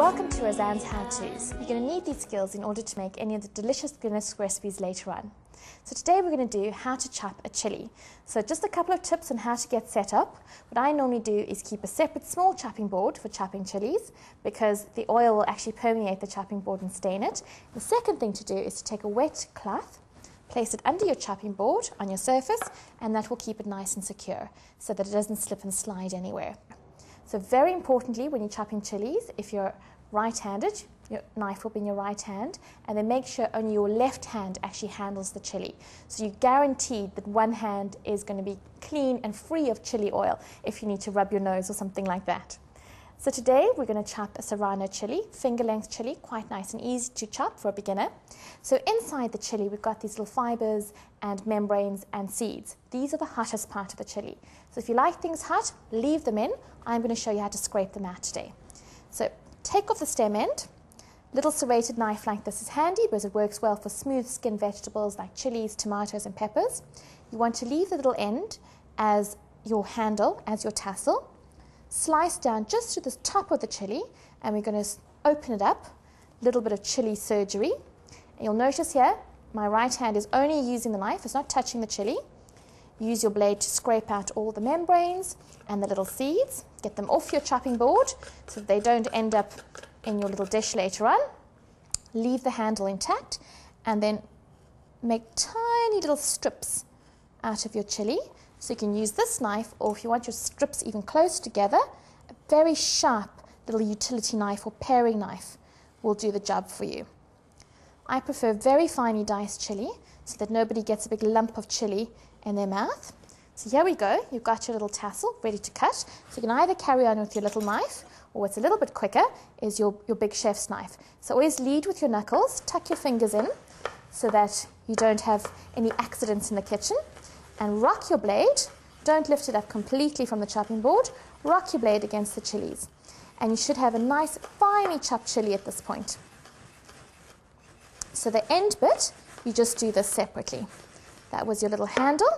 Welcome to Roseanne's How To's. You're going to need these skills in order to make any of the delicious goodness recipes later on. So today we're going to do how to chop a chili. So just a couple of tips on how to get set up. What I normally do is keep a separate small chopping board for chopping chilies because the oil will actually permeate the chopping board and stain it. The second thing to do is to take a wet cloth, place it under your chopping board on your surface, and that will keep it nice and secure so that it doesn't slip and slide anywhere. So very importantly, when you're chopping chilies, if you're right-handed, your knife will be in your right hand, and then make sure only your left hand actually handles the chili. So you're guaranteed that one hand is going to be clean and free of chili oil if you need to rub your nose or something like that. So today we're going to chop a serrano chili, finger-length chili, quite nice and easy to chop for a beginner. So inside the chili we've got these little fibers and membranes and seeds. These are the hottest part of the chili. So if you like things hot, leave them in. I'm going to show you how to scrape them out today. So take off the stem end. Little serrated knife like this is handy because it works well for smooth skinned vegetables like chilies, tomatoes and peppers. You want to leave the little end as your handle, as your tassel. Slice down just to the top of the chili, and we're going to open it up. A little bit of chili surgery. And you'll notice here, my right hand is only using the knife, it's not touching the chili. Use your blade to scrape out all the membranes and the little seeds. Get them off your chopping board so that they don't end up in your little dish later on. Leave the handle intact and then make tiny little strips out of your chili. So you can use this knife, or if you want your strips even close together, a very sharp little utility knife or paring knife will do the job for you. I prefer very finely diced chili so that nobody gets a big lump of chili in their mouth. So here we go, you've got your little tassel ready to cut. So you can either carry on with your little knife, or what's a little bit quicker is your big chef's knife. So always lead with your knuckles, tuck your fingers in so that you don't have any accidents in the kitchen, and rock your blade. Don't lift it up completely from the chopping board. Rock your blade against the chilies. And you should have a nice finely chopped chili at this point. So the end bit, you just do this separately. That was your little handle.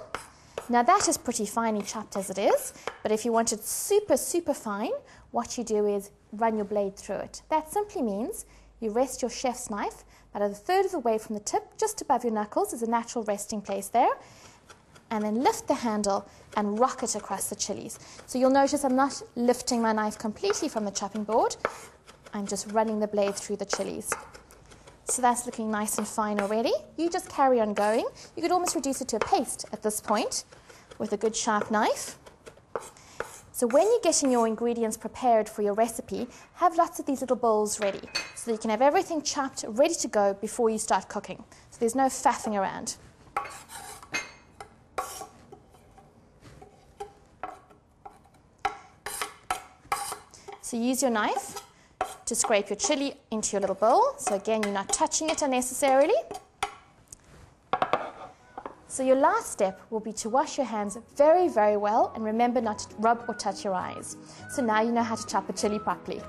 Now that is pretty finely chopped as it is, but if you want it super, super fine, what you do is run your blade through it. That simply means you rest your chef's knife about a third of the way from the tip, just above your knuckles is a natural resting place there, and then lift the handle and rock it across the chilies. So you'll notice I'm not lifting my knife completely from the chopping board, I'm just running the blade through the chilies. So that's looking nice and fine already. You just carry on going. You could almost reduce it to a paste at this point with a good sharp knife. So when you're getting your ingredients prepared for your recipe, have lots of these little bowls ready so that you can have everything chopped, ready to go before you start cooking. So there's no faffing around. So use your knife to scrape your chili into your little bowl. So again, you're not touching it unnecessarily. So your last step will be to wash your hands very, very well, and remember not to rub or touch your eyes. So now you know how to chop a chili properly.